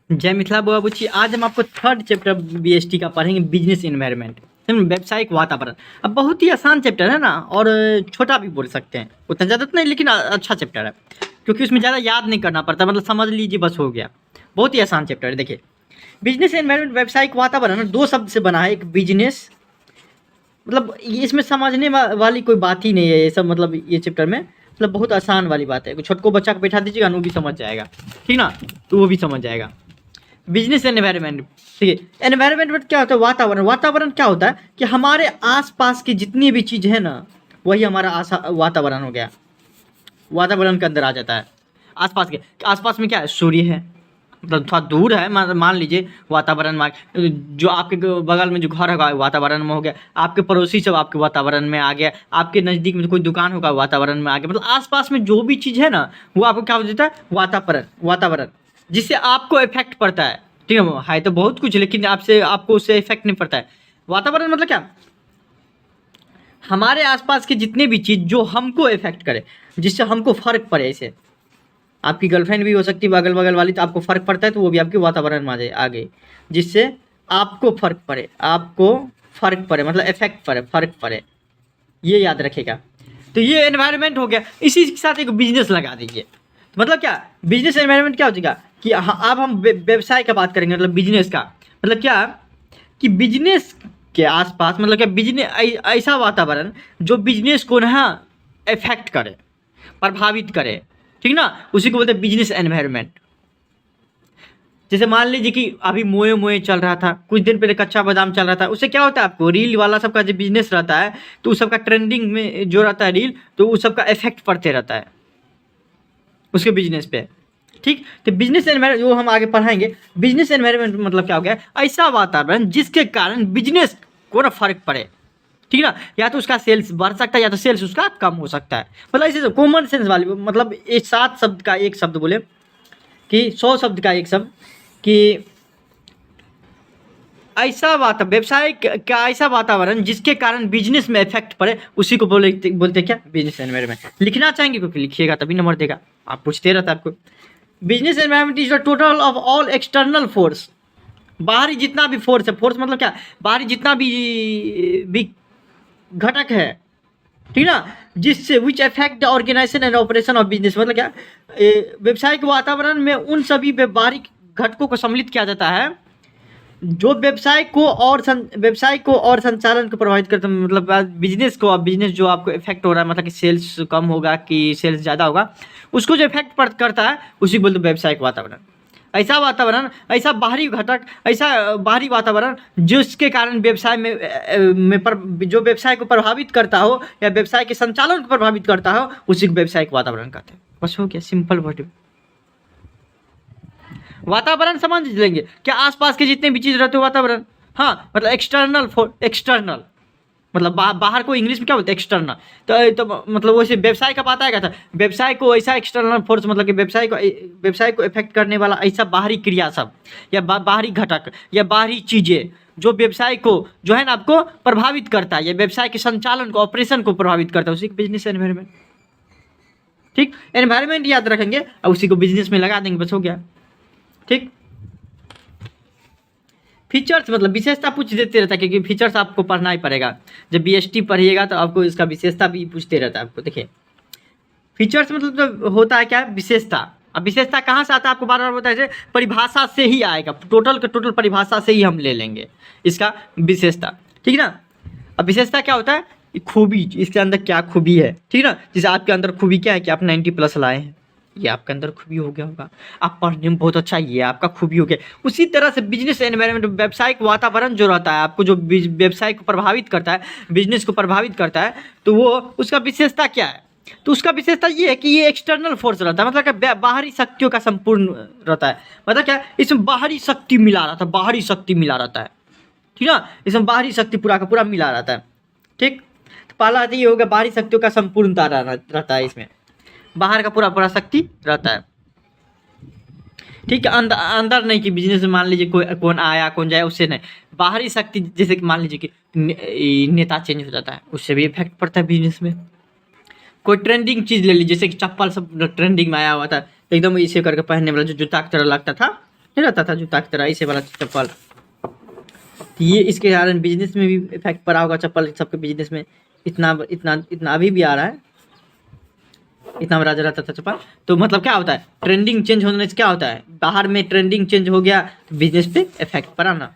जय मिथिला बुआबुची। आज हम आपको थर्ड चैप्टर बीएसटी का पढ़ेंगे, बिजनेस एनवायरनमेंट, व्यावसायिक वातावरण। अब बहुत ही आसान चैप्टर है ना, और छोटा भी बोल सकते हैं, उतना ज़्यादा तो नहीं, लेकिन अच्छा चैप्टर है क्योंकि उसमें ज़्यादा याद नहीं करना पड़ता, मतलब समझ लीजिए बस हो गया। बहुत ही आसान चैप्टर है। देखिए, बिजनेस एनवायरनमेंट, व्यावसायिक वातावरण दो शब्द से बना है। एक बिजनेस, मतलब इसमें समझने वाली कोई बात ही नहीं है ये सब, मतलब ये चैप्टर में मतलब बहुत आसान वाली बात है। छोटको बच्चा को बैठा दीजिएगा वो भी समझ जाएगा, ठीक ना, तो वो भी समझ जाएगा। बिजनेस एनवायरनमेंट, ठीक है। एनवायरनमेंट में क्या होता है? वातावरण। वातावरण क्या होता है कि हमारे आसपास की जितनी भी चीज़ है ना, वही हमारा वातावरण हो गया, वातावरण के अंदर आ जाता है। आसपास में क्या है? सूर्य है, मतलब थोड़ा दूर है, मान लीजिए वातावरण में। जो आपके बगल में जो घर होगा वातावरण में हो गया, आपके पड़ोसी सब आपके वातावरण में आ गया, आपके नज़दीक में कोई दुकान होगा वातावरण में आ गया। मतलब आसपास में जो भी चीज़ है ना, वो आपको क्या हो जाता है? वातावरण, जिससे आपको इफेक्ट पड़ता है। ठीक है तो बहुत कुछ, लेकिन आपको उससे इफेक्ट नहीं पड़ता है। वातावरण मतलब क्या? हमारे आसपास की जितनी भी चीज़ जो हमको इफेक्ट करे, जिससे हमको फर्क पड़े। ऐसे आपकी गर्लफ्रेंड भी हो सकती है अगल बगल वाली, तो आपको फर्क पड़ता है तो वो भी आपके वातावरण में आ गई, जिससे आपको फर्क पड़े, मतलब इफेक्ट पड़े, फर्क पड़े, ये याद रखेगा। तो ये एनवायरनमेंट हो गया। इसी के साथ एक बिजनेस लगा दीजिए। मतलब क्या बिजनेस एनवायरनमेंट क्या हो जाएगा कि अब हम व्यवसाय का बात करेंगे, मतलब बिजनेस का। मतलब क्या कि बिजनेस के आसपास, मतलब क्या, बिजनेस ऐसा वातावरण जो बिजनेस को ना इफेक्ट करे, प्रभावित करे, ठीक ना, उसी को बोलते हैं बिजनेस एनवायरनमेंट। जैसे मान लीजिए कि अभी मोए मोए चल रहा था, कुछ दिन पहले कच्चा बादाम चल रहा था, उससे क्या होता है? आपको रील वाला सबका जो बिजनेस रहता है, तो उस सबका ट्रेंडिंग में जो रहता है रील, तो उस सबका इफेक्ट पड़ते रहता है उसके बिजनेस पे। ठीक, तो बिजनेस एनवायरनमेंट जो हम आगे पढ़ाएंगे। बिजनेस एनवायरनमेंट मतलब क्या हो गया? ऐसा वातावरण जिसके कारण बिजनेस को ना फर्क पड़े, ठीक ना, या तो उसका सेल्स बढ़ सकता है या तो सेल्स उसका कम हो सकता है। मतलब ऐसे कॉमन सेंस वाली, मतलब ये 7 शब्द का एक शब्द बोले कि 100 शब्द का एक शब्द, कि ऐसा वातावरण, व्यवसाय का ऐसा वातावरण जिसके कारण बिजनेस में इफेक्ट पड़े, उसी को बोलते क्या? Business environment. लिखना चाहेंगे क्योंकि लिखिएगा तभी नंबर देगा, आप पूछते रहता है आपको। Business environment is the total of all external force. बाहरी जितना भी फोर्स है, फोर्स मतलब क्या? बाहरी जितना भी घटक है, ठीक ना, जिससे which affect the organization and operation of business. मतलब क्या? व्यवसायिक वातावरण में उन सभी व्यवहारिक घटकों को सम्मिलित किया जाता है जो व्यवसाय को और संचालन को प्रभावित करते हैं। मतलब बिजनेस को, अब बिजनेस जो आपको इफेक्ट हो रहा है, मतलब कि सेल्स कम होगा कि सेल्स ज़्यादा होगा, उसको जो इफेक्ट करता है उसी को बोलते हैं व्यवसायिक वातावरण। ऐसा वातावरण, ऐसा बाहरी घटक, ऐसा बाहरी वातावरण जिसके कारण व्यवसाय जो व्यवसाय को प्रभावित करता हो या व्यवसाय के संचालन को प्रभावित करता हो, उसी को व्यवसायिक वातावरण कहते हैं। बस हो गया, सिंपल वर्ड। वातावरण समझ लेंगे क्या? आसपास के जितने भी चीज़ रहते हो वातावरण। हाँ, मतलब एक्सटर्नल, मतलब बाहर को इंग्लिश में क्या बोलते हैं? एक्सटर्नल। तो मतलब वैसे व्यवसाय का बात आएगा था, व्यवसाय को ऐसा एक्सटर्नल फोर्स, मतलब कि व्यवसाय को इफेक्ट करने वाला ऐसा बाहरी क्रिया सब, या बाहरी घटक या बाहरी चीज़ें जो व्यवसाय को जो है ना आपको प्रभावित करता है, या व्यवसाय के संचालन को, ऑपरेशन को प्रभावित करता है, उसी को बिजनेस एनवायरनमेंट। ठीक, एनवायरनमेंट याद रखेंगे और उसी को बिजनेस में लगा देंगे, बस हो गया। ठीक, फीचर्स मतलब विशेषता पूछ देते रहता है, क्योंकि फीचर्स आपको पढ़ना ही पड़ेगा। जब बीएसटी पढ़िएगा तो आपको इसका विशेषता भी पूछते रहता है आपको। देखिए, फीचर्स मतलब तो होता है क्या? विशेषता। अब विशेषता कहाँ से आता है? आपको बार बार बताया जाए, परिभाषा से ही आएगा, टोटल का टोटल परिभाषा से ही हम ले लेंगे इसका विशेषता, ठीक ना। अब विशेषता क्या होता है? खूबी, इसके अंदर क्या खूबी है, ठीक ना। जैसे आपके अंदर खूबी क्या है कि आप 90+ लाए हैं, ये आपके अंदर खूबी हो गया होगा। आप पढ़ने में बहुत अच्छा, ये आपका खूबी हो गया। उसी तरह से बिजनेस एनवायरनमेंट, व्यावसायिक वातावरण जो रहता है, आपको जो व्यवसाय को प्रभावित करता है, बिजनेस को प्रभावित करता है, तो वो उसका विशेषता क्या है? तो उसका विशेषता ये है कि ये एक्सटर्नल फोर्स रहता है, मतलब क्या? बाहरी शक्तियों का संपूर्ण रहता है। मतलब क्या? इसमें बाहरी शक्ति मिला रहता है, बाहरी शक्ति मिला रहता है, ठीक ना। इसमें बाहरी शक्ति पूरा का पूरा मिला रहता है। ठीक, तो पहला ये होगा बाहरी शक्तियों का संपूर्णता रहता है, इसमें बाहर का पूरा पूरा शक्ति रहता है। ठीक है, अंदर नहीं कि बिजनेस में मान लीजिए कौन आया कौन जाए, उससे नहीं। बाहरी शक्ति, जैसे कि मान लीजिए कि नेता चेंज हो जाता है, उससे भी इफेक्ट पड़ता है बिजनेस में। कोई ट्रेंडिंग चीज़ ले लीजिए, जैसे कि चप्पल सब ट्रेंडिंग में आया हुआ था, एकदम इसे करके पहनने वाला, जो जूता की तरह लगता था, नहीं रहता था जूता की तरह ऐसे वाला चप्पल। तो ये इसके कारण बिजनेस में भी इफेक्ट पड़ा होगा चप्पल सबके बिजनेस में। इतना इतना इतना अभी भी आ रहा है, इतना बड़ा रहता था चप्पल। तो मतलब क्या होता है, ट्रेंडिंग चेंज होने से क्या होता है, बाहर में ट्रेंडिंग चेंज हो गया तो बिजनेस पे इफेक्ट पड़ा ना।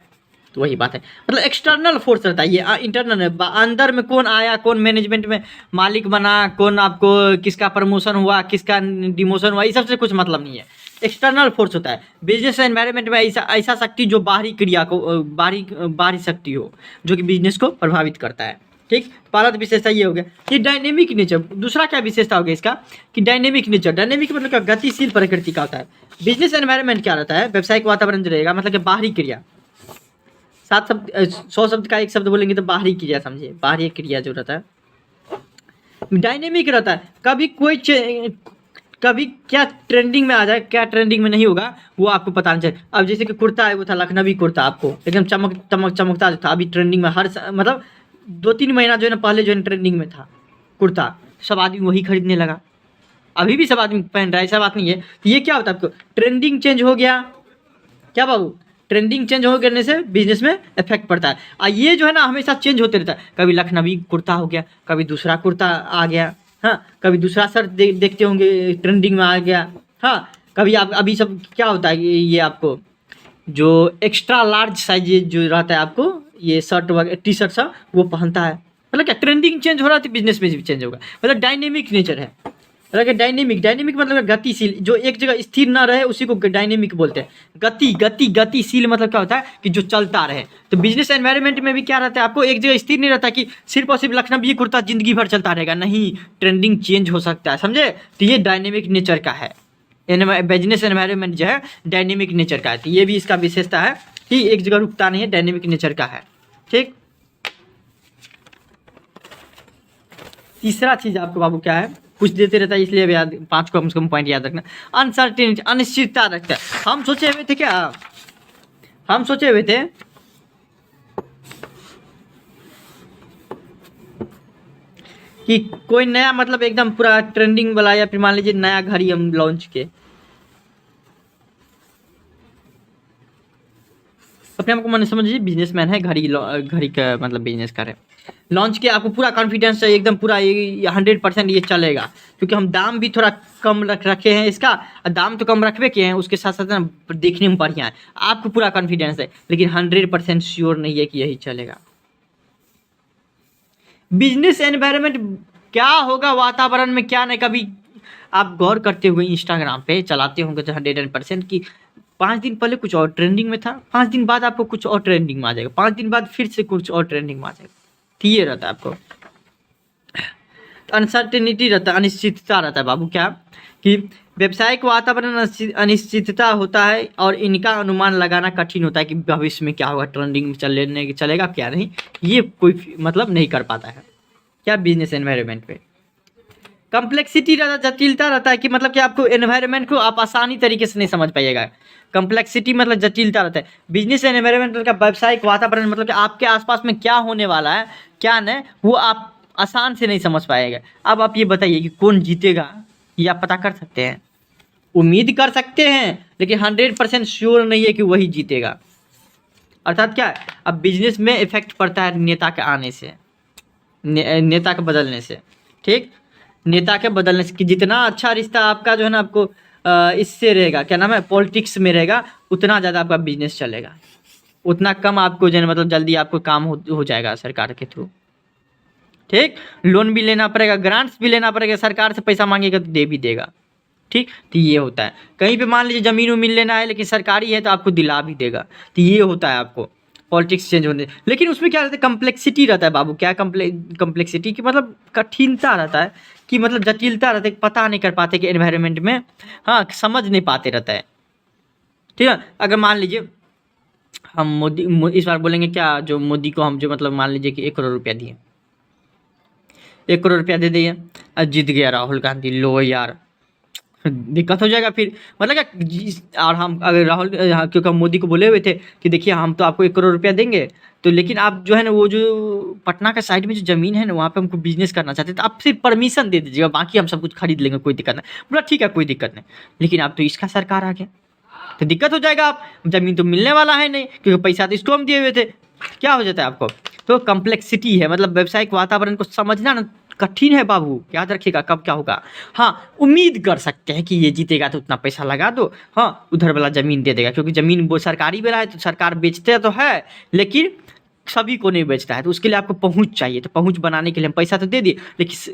तो वही बात है, मतलब एक्सटर्नल फोर्स रहता है, ये इंटरनल है। अंदर में कौन आया, कौन मैनेजमेंट में मालिक बना, कौन आपको किसका प्रमोशन हुआ, किसका डिमोशन हुआ, ये सबसे कुछ मतलब नहीं है। एक्सटर्नल फोर्स होता है बिजनेस एनवायरनमेंट में, ऐसा ऐसा शक्ति जो बाहरी क्रिया को बाहरी शक्ति हो जो कि बिजनेस को प्रभावित करता है। ठीक, पहला तो विशेषता ये हो गया कि डायनेमिक नेचर। दूसरा क्या विशेषता हो गया इसका कि डायनेमिक नेचर। डायनेमिक मतलब क्या, गतिशील प्रकृति का होता है। बिजनेस एनवायरनमेंट क्या रहता है, व्यावसायिक वातावरण जो रहेगा, मतलब कि बाहरी क्रिया। 100 शब्द का एक शब्द बोलेंगे तो बाहरी क्रिया समझिए, बाहरी क्रिया जो रहता है डायनेमिक रहता है। कभी क्या ट्रेंडिंग में आ जाए, क्या ट्रेंडिंग में नहीं होगा वो आपको पता नहीं चले। अब जैसे कि कुर्ता है, वो था लखनवी कुर्ता, आपको एकदम चमकता जो था, अभी ट्रेंडिंग में मतलब 2-3 महीना जो है ना पहले जो है ट्रेंडिंग में था कुर्ता, सब आदमी वही खरीदने लगा। अभी भी सब आदमी पहन रहा है, ऐसा बात नहीं है। तो ये क्या होता है, आपको ट्रेंडिंग चेंज हो गया क्या बाबू, ट्रेंडिंग चेंज हो करने से बिजनेस में इफेक्ट पड़ता है। और ये जो है ना हमेशा चेंज होते रहता है, कभी लखनवी कुर्ता हो गया, कभी दूसरा कुर्ता आ गया, हाँ, कभी दूसरा शर्ट देखते होंगे ट्रेंडिंग में आ गया, हाँ, कभी आप अभी सब क्या होता है ये आपको जो एक्स्ट्रा लार्ज साइज जो रहता है आपको ये शर्ट वगैरह टी शर्ट सब वो पहनता है। मतलब क्या ट्रेंडिंग चेंज हो रहा है तो बिजनेस में भी चेंज होगा, मतलब डायनेमिक नेचर है। मतलब डायनेमिक मतलब गतिशील, जो एक जगह स्थिर ना रहे उसी को डायनेमिक बोलते हैं। गतिशील मतलब क्या होता है कि जो चलता रहे। तो बिजनेस एनवायरनमेंट में भी क्या रहता है, आपको एक जगह स्थिर नहीं रहता कि सिर्फ और सिर्फ लखनवी कुर्ता जिंदगी भर चलता रहेगा, नहीं, ट्रेंडिंग चेंज हो सकता है, समझे। तो ये डायनेमिक नेचर का है, बिजनेस एनवायरनमेंट जो है डायनेमिक नेचर का है। तो ये भी इसका विशेषता है कि एक जगह रुकता नहीं है, डायनेमिक नेचर का है। ठीक, तीसरा चीज आपको बाबू क्या है, कुछ देते रहता है इसलिए याद 5 को कम से कम पॉइंट याद रखना। अनसर्टेनिटी, अनिश्चितता रखता है। हम सोचे हुए थे क्या, हम सोचे हुए थे कि कोई नया मतलब एकदम पूरा ट्रेंडिंग वाला या फिर मान लीजिए नया घड़ी हम लॉन्च किए, अपने आपको मन समझिए बिजनेसमैन है, घड़ी का मतलब बिजनेस करे, लॉन्च किया, आपको पूरा कॉन्फिडेंस चाहिए एकदम पूरा 100% ये चलेगा, क्योंकि हम दाम भी थोड़ा कम रखे हैं इसका। दाम तो कम रखबे किए हैं, उसके साथ साथ ना देखने में बढ़िया है, आपको पूरा कॉन्फिडेंस है, लेकिन 100% श्योर नहीं है कि यही चलेगा। बिजनेस एनवायरनमेंट क्या होगा, वातावरण में क्या नहीं, कभी आप गौर करते हुए इंस्टाग्राम पे चलाते होंगे तो 100% की 5 दिन पहले कुछ और ट्रेंडिंग में था, 5 दिन बाद आपको कुछ और ट्रेंडिंग में आ जाएगा, 5 दिन बाद फिर से कुछ और ट्रेंडिंग में आ जाएगा। तो ये रहता है आपको अनसर्टेनिटी रहता है, अनिश्चितता रहता है बाबू। क्या कि व्यावसायिक वातावरण अनिश्चितता होता है और इनका अनुमान लगाना कठिन होता है कि भविष्य में क्या होगा, ट्रेंडिंग में चलेगा क्या नहीं, ये कोई मतलब नहीं कर पाता है क्या बिजनेस एनवायरनमेंट पे। कम्प्लेक्सिटी रहता, जटिलता रहता है कि मतलब कि आपको एनवायरनमेंट को आप आसानी तरीके से नहीं समझ पाइएगा। कम्प्लेक्सिटी मतलब जटिलता रहता है। बिजनेस एनवायरनमेंट का व्यावसायिक वातावरण मतलब कि आपके आसपास में क्या होने वाला है क्या नहीं, वो आप आसान से नहीं समझ पाएगा। अब आप ये बताइए कि कौन जीतेगा, ये आप पता कर सकते हैं, उम्मीद कर सकते हैं, लेकिन 100% श्योर नहीं है कि वही जीतेगा। अर्थात क्या है, अब बिजनेस में इफेक्ट पड़ता है नेता के आने से, नेता के बदलने से। ठीक, नेता के बदलने से कि जितना अच्छा रिश्ता आपका जो है ना आपको इससे रहेगा, क्या नाम है, पॉलिटिक्स में रहेगा, उतना ज़्यादा आपका बिजनेस चलेगा, उतना कम आपको जो है मतलब जल्दी आपको काम हो जाएगा सरकार के थ्रू। ठीक, लोन भी लेना पड़ेगा, ग्रांट्स भी लेना पड़ेगा, सरकार से पैसा मांगेगा तो दे भी देगा। ठीक, तो ये होता है। कहीं पे मान लीजिए ज़मीन उमीन लेना है लेकिन सरकारी है तो आपको दिला भी देगा। तो ये होता है आपको पॉलिटिक्स चेंज होने, लेकिन उसमें क्या रहता है, कम्प्लेक्सिटी रहता है बाबू। क्या कम्प्लेक्सिटी की मतलब कठिनता रहता है कि मतलब जटिलता रहता है, पता नहीं कर पाते कि एनवायरनमेंट में, हाँ, समझ नहीं पाते रहता है। ठीक है, अगर मान लीजिए हम मोदी इस बार बोलेंगे क्या, जो मोदी को हम जो मतलब मान लीजिए कि 1 करोड़ रुपया दिए, 1 करोड़ रुपया दे दिए, जीत गया राहुल गांधी, लो यार दिक्कत हो जाएगा फिर। मतलब क्या, और हम अगर राहुल क्योंकि हम मोदी को बोले हुए थे कि देखिए हम तो आपको 1 करोड़ रुपया देंगे, तो लेकिन आप जो है ना वो जो पटना का साइड में जो ज़मीन है ना वहाँ पे हमको बिजनेस करना चाहते हैं, तो आप सिर्फ परमिशन दे दीजिएगा, बाकी हम सब कुछ खरीद लेंगे, कोई दिक्कत नहीं। बोला ठीक है कोई दिक्कत नहीं, लेकिन आप तो इसका सरकार आ गया, तो दिक्कत हो जाएगा। आप ज़मीन तो मिलने वाला है नहीं, क्योंकि पैसा तो इसको हम दिए हुए थे। क्या हो जाता है आपको? तो कम्प्लेक्सिटी है, मतलब व्यावसायिक वातावरण को समझना ना कठिन है बाबू, याद रखिएगा कब क्या होगा। हाँ, उम्मीद कर सकते हैं कि ये जीतेगा तो उतना पैसा लगा दो, हाँ उधर वाला ज़मीन दे देगा, क्योंकि ज़मीन वो सरकारी वाला है तो सरकार बेचते तो है, लेकिन सभी को नहीं बेचता है। तो उसके लिए आपको पहुँच चाहिए, तो पहुँच बनाने के लिए हम पैसा तो दे दिए,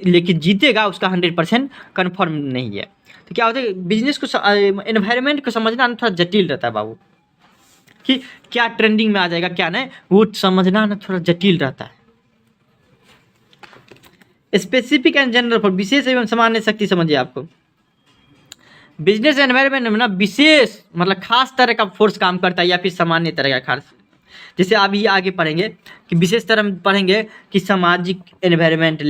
लेकिन जीतेगा उसका 100% कन्फर्म नहीं है। तो क्या होता है, बिजनेस को एनवायरनमेंट को समझना थोड़ा जटिल रहता है बाबू, कि क्या ट्रेंडिंग में आ जाएगा क्या नहीं, वो समझना ना थोड़ा जटिल रहता है। स्पेसिफिक एंड जनरल फॉर, विशेष एवं सामान्य शक्ति समझिए आपको। बिजनेस एनवायरनमेंट में ना विशेष मतलब खास तरह का फोर्स काम करता है, या फिर सामान्य तरह का खास। जैसे अभी आगे पढ़ेंगे कि विशेष तरह में पढ़ेंगे कि सामाजिक एनवायरनमेंट,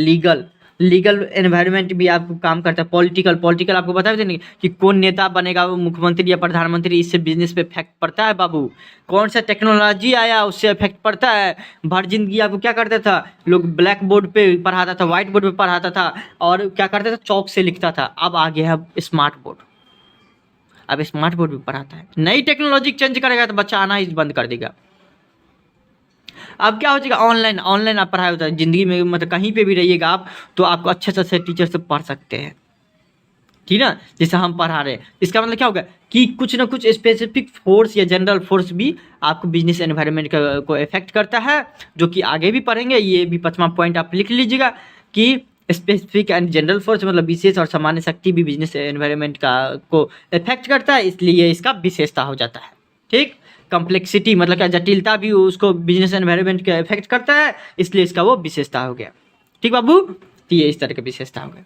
लीगल एनवायरनमेंट भी आपको काम करता है। पॉलिटिकल आपको बता देंगे कि कौन नेता बनेगा, वो मुख्यमंत्री या प्रधानमंत्री, इससे बिजनेस पे इफेक्ट पड़ता है बाबू। कौन सा टेक्नोलॉजी आया उससे इफेक्ट पड़ता है। भर जिंदगी आपको क्या करता था, लोग ब्लैक बोर्ड पे पढ़ाता था, व्हाइट बोर्ड पे पढ़ाता था, और क्या करता था, चौक से लिखता था। अब आ गया है स्मार्ट बोर्ड, अब स्मार्ट बोर्ड भी पढ़ाता है। नई टेक्नोलॉजी चेंज करेगा तो बच्चा आना ही बंद कर देगा। अब क्या हो जाएगा, ऑनलाइन आप पढ़ाई होता है ज़िंदगी में, मतलब कहीं पे भी रहिएगा आप, तो आपको अच्छे से अच्छे टीचर से पढ़ सकते हैं, ठीक ना, जैसे हम पढ़ा रहे हैं। इसका मतलब क्या होगा कि कुछ ना कुछ स्पेसिफिक फोर्स या जनरल फोर्स भी आपको बिजनेस एनवायरनमेंट को इफेक्ट करता है, जो कि आगे भी पढ़ेंगे। ये भी 5वां पॉइंट आप लिख लीजिएगा कि स्पेसिफिक एंड जनरल फोर्स मतलब विशेष और सामान्य शक्ति भी बिजनेस एनवायरनमेंट को इफेक्ट करता है, इसलिए इसका विशेषता हो जाता है। ठीक, कम्प्लेक्सिटी मतलब क्या, जटिलता भी उसको बिजनेस एनवायरनमेंट का इफेक्ट करता है, इसलिए इसका वो विशेषता हो गया। ठीक बाबू, तो ये इस तरह का विशेषता हो गया।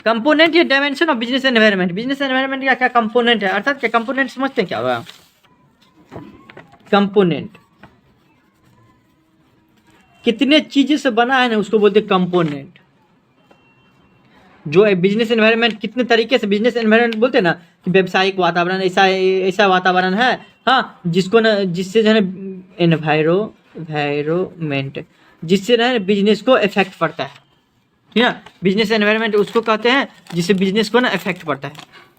कंपोनेंट या dimension of business environment, business environment का क्या कंपोनेंट है, अर्थात क्या कंपोनेंट समझते हैं क्या होगा। कंपोनेंट कितने चीजें से बना है ना, उसको बोलते हैं कंपोनेंट। जो बिजनेस एनवायरनमेंट कितने तरीके से, बिजनेस एनवायरनमेंट बोलते हैं ना कि व्यवसायिक वातावरण ऐसा वातावरण है, हाँ जिसको ना, जिससे जो है एनवायरमेंट, जिससे ना बिजनेस को इफेक्ट पड़ता है, ठीक है। बिजनेस एनवायरनमेंट उसको कहते हैं जिससे बिजनेस को ना इफेक्ट पड़ता है।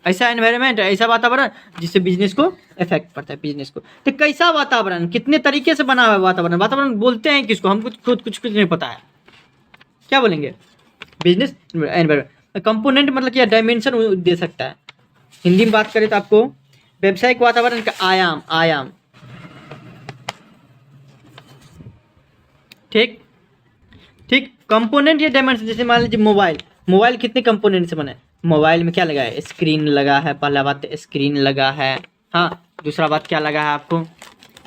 ऐसा एनवायरनमेंट, ऐसा वातावरण जिससे बिजनेस को इफेक्ट पड़ता है, बिजनेस को। तो कैसा वातावरण, कितने तरीके से बना हुआ है वातावरण बोलते हैं किसको, हमको खुद कुछ नहीं पता है, क्या बोलेंगे, बिजनेस एनवायरनमेंट। कंपोनेंट मतलब क्या, डायमेंशन दे सकता है। हिंदी में बात करें तो आपको व्यावसायिक वातावरण का आयाम ठीक। कंपोनेंट या डायमेंशन, जैसे मान लीजिए मोबाइल कितने कंपोनेंट से बना है। मोबाइल में क्या लगा है, स्क्रीन लगा है, पहला बात स्क्रीन लगा है, हाँ। दूसरा बात क्या लगा है आपको,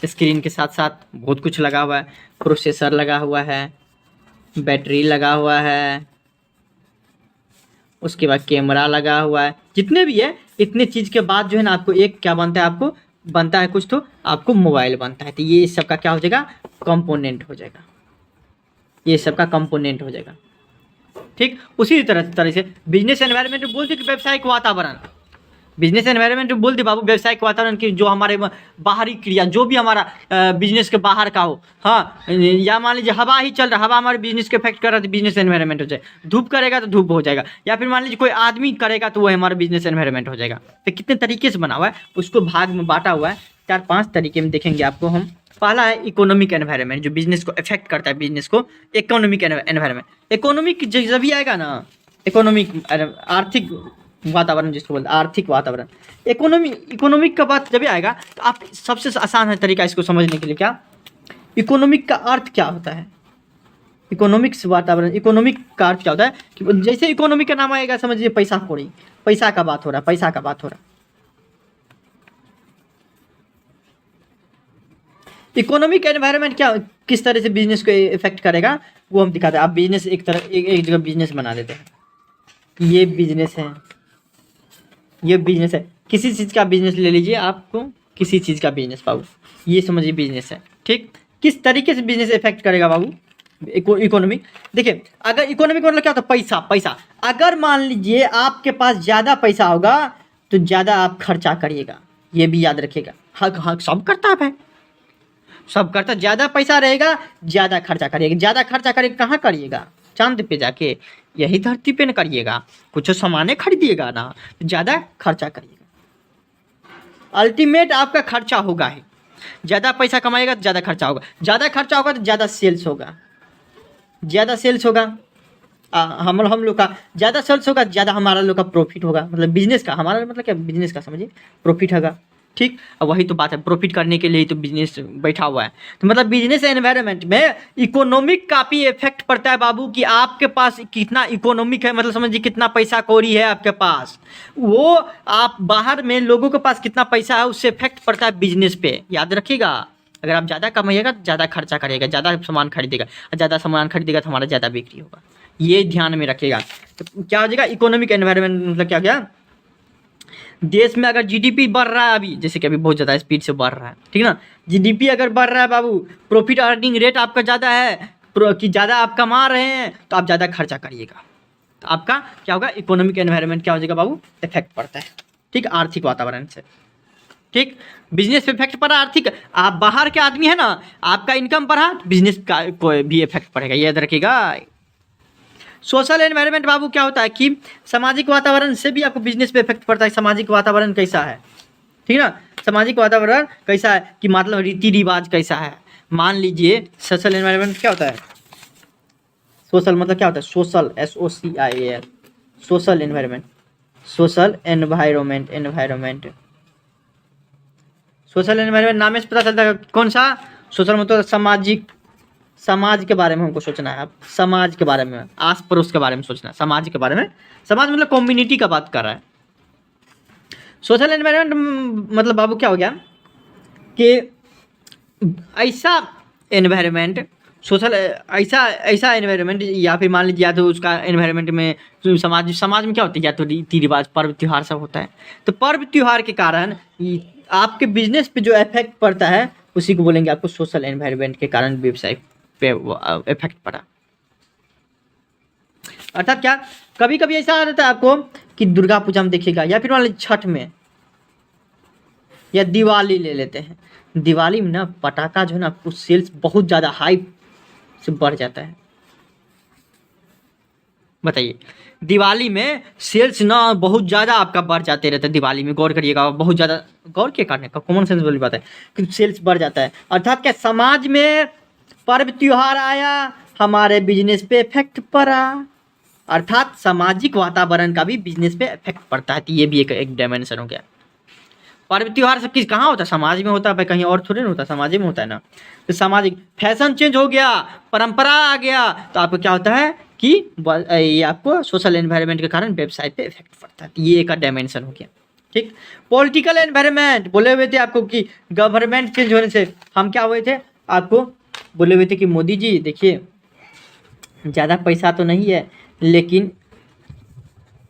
स्क्रीन के साथ साथ बहुत कुछ लगा हुआ है, प्रोसेसर लगा हुआ है, बैटरी लगा हुआ है, उसके बाद कैमरा लगा हुआ है, जितने भी है इतने चीज़ के बाद जो है ना आपको एक क्या बनता है, आपको बनता है कुछ, तो आपको मोबाइल बनता है। तो ये सबका क्या हो जाएगा, कंपोनेंट हो जाएगा, ये सबका कंपोनेंट हो जाएगा। ठीक, उसी तरह से बिजनेस एनवायरनमेंट बोलते कि व्यवसायिक वातावरण, बिजनेस एनवायरनमेंट बोलते बाबू व्यवसायिक वातावरण की, जो हमारे बाहरी क्रिया, जो भी हमारा बिजनेस के बाहर का हो, हाँ। या मान लीजिए हवा ही चल रहा, हवा हमारे बिजनेस को इफेक्ट कर रहा है तो बिजनेस एनवायरनमेंट हो जाए। धूप करेगा तो धूप हो जाएगा, या फिर मान लीजिए कोई आदमी करेगा तो वो हमारा बिजनेस एनवायरनमेंट हो जाएगा। तो कितने तरीके से बना हुआ है, उसको भाग में बांटा हुआ है, 4-5 तरीके में देखेंगे आपको हम। पहला है इकोनॉमिक एनवायरनमेंट, जो बिजनेस को इफेक्ट करता है, बिजनेस को इकोनॉमिक एनवायरनमेंट। इकोनॉमिक जब भी आएगा ना, इकोनॉमिक आर्थिक वातावरण जिसको बोलते हैं, आर्थिक वातावरण। इकोनॉमिक का बात जब भी आएगा तो आप सबसे आसान है तरीका इसको समझने के लिए, क्या इकोनॉमिक का अर्थ क्या होता है, इकोनॉमिक्स वातावरण, इकोनॉमिक का अर्थ क्या होता है कि जैसे इकोनॉमिक का नाम आएगा समझिए पैसा कौड़ी, पैसा का बात हो रहा है, पैसा का बात हो रहा है। इकोनॉमिक एनवायरनमेंट क्या, किस तरह से बिजनेस को इफेक्ट करेगा वो हम दिखाते हैं। आप बिजनेस एक जगह बिजनेस बना देते हैं, ये बिजनेस है, ये बिजनेस है, किसी चीज़ का बिजनेस ले लीजिए, आपको किसी चीज़ का बिजनेस बाबू, ये समझिए बिजनेस है। ठीक, किस तरीके से बिजनेस इफेक्ट करेगा बाबू, इकोनॉमिक। देखिए अगर इकोनॉमिक मतलब क्या होता है, पैसा। अगर मान लीजिए आपके पास ज़्यादा पैसा होगा तो ज़्यादा आप खर्चा करिएगा, ये भी याद रखिएगा। हाँ सब करता है भाई, सब करता, ज़्यादा पैसा रहेगा ज़्यादा खर्चा करिएगा, ज़्यादा खर्चा करिएगा कहाँ करिएगा, चांद पे जाके, यही धरती पे न करिएगा, कुछ सामाने खरीदिएगा ना, ज़्यादा खर्चा करिएगा। अल्टीमेट आपका खर्चा होगा ही। ज़्यादा पैसा कमाएगा तो ज़्यादा खर्चा होगा, ज़्यादा खर्चा होगा तो ज़्यादा सेल्स होगा, ज़्यादा सेल्स होगा हम लोग का ज़्यादा सेल्स होगा, ज़्यादा हमारा लोग का प्रॉफिट होगा, मतलब बिजनेस का, हमारा मतलब क्या बिजनेस का समझिए, प्रॉफिट होगा। ठीक, अब वही तो बात है, प्रॉफिट करने के लिए ही तो बिजनेस बैठा हुआ है। तो मतलब बिजनेस एनवायरनमेंट में इकोनॉमिक काफ़ी इफेक्ट पड़ता है बाबू, कि आपके पास कितना इकोनॉमिक है, मतलब समझिए कितना पैसा कौड़ी है आपके पास, वो आप बाहर में लोगों के पास कितना पैसा है उससे इफेक्ट पड़ता है बिजनेस पे, याद रखिएगा। अगर आप ज़्यादा कमाइएगा तो ज़्यादा खर्चा करिएगा, ज़्यादा सामान खरीदेगा, ज़्यादा सामान खरीदेगा तो हमारा ज़्यादा बिक्री होगा, ये ध्यान में रखिएगा। तो क्या हो जाएगा, इकोनॉमिक एनवायरनमेंट मतलब क्या गया, देश में अगर जीडीपी बढ़ रहा है अभी, जैसे कि अभी बहुत ज़्यादा स्पीड से बढ़ रहा है, ठीक है ना, जीडीपी अगर बढ़ रहा है बाबू, प्रॉफिट अर्निंग रेट आपका ज़्यादा है, कि ज़्यादा आप कमा रहे हैं, तो आप ज़्यादा खर्चा करिएगा, तो आपका क्या होगा, इकोनॉमिक एनवायरनमेंट क्या हो जाएगा बाबू, इफेक्ट पड़ता है। ठीक, आर्थिक वातावरण से। ठीक, बिजनेस पे इफेक्ट पड़ा आर्थिक, आप बाहर के आदमी है ना, आपका इनकम बढ़ा तो बिजनेस का कोई भी इफेक्ट पड़ेगा, याद रखिएगा। सोशल एनवायरनमेंट बाबू क्या होता है कि सामाजिक वातावरण से भी आपको बिजनेस पे इफेक्ट पड़ता है। सामाजिक वातावरण कैसा है, ठीक ना, सामाजिक वातावरण कैसा है कि मतलब रीति रिवाज कैसा है। मान लीजिए सोशल एनवायरनमेंट क्या होता है, सोशल मतलब क्या होता है, social SOCIAL, social environment, social environment, social environment नाम से पता चलता है कौन सा, सोशल मतलब सामाजिक, समाज के बारे में हमको सोचना है, अब समाज के बारे में, आस पड़ोस के बारे में सोचना है, समाज के बारे में, समाज मतलब कम्युनिटी का बात कर रहा है। सोशल एनवायरनमेंट मतलब बाबू क्या हो गया कि ऐसा एनवायरनमेंट, सोशल ऐसा एनवायरनमेंट, या फिर मान लीजिए या तो उसका एनवायरनमेंट में समाज में क्या होता है, या तो रीति रिवाज, पर्व त्यौहार सब होता है, तो पर्व त्यौहार के कारण आपके बिजनेस पे जो इफेक्ट पड़ता है उसी को बोलेंगे आपको सोशल एनवायरनमेंट के कारण व्यवसाय पे इफेक्ट पड़ा। अर्थात क्या, कभी कभी ऐसा रहता है आपको कि दुर्गा पूजा में देखिएगा, या फिर मान लीजिए छठ में, या दिवाली ले लेते हैं, दिवाली में ना पटाखा जो है ना आपको सेल्स बहुत ज़्यादा हाई से बढ़ जाता है। बताइए, दिवाली में सेल्स ना बहुत ज़्यादा आपका बढ़ जाते रहता है, दिवाली में गौर करिएगा, बहुत ज़्यादा गौर के करने का कॉमन सेंस वाली बात है कि सेल्स बढ़ जाता है। अर्थात क्या, समाज में पर्व त्योहार आया, हमारे बिजनेस पे इफेक्ट पड़ा, अर्थात सामाजिक वातावरण का भी बिजनेस पे इफेक्ट पड़ता है। तो ये भी एक डायमेंशन हो गया। पर्व त्योहार सब किस कहाँ होता है, समाज में होता है भाई, कहीं और थोड़ी ना होता, समाज में होता है ना। तो सामाजिक फैशन चेंज हो गया, परंपरा आ गया, तो आपको क्या होता है कि ये आपको सोशल एनवायरनमेंट के कारण व्यवसाय पे इफेक्ट पड़ता है। ये एक डायमेंशन हो गया। ठीक, पॉलिटिकल एनवायरनमेंट बोले हुए थे आपको कि गवर्नमेंट चेंज होने से हम क्या हुए थे, आपको बोले हुए थे कि मोदी जी देखिए ज़्यादा पैसा तो नहीं है, लेकिन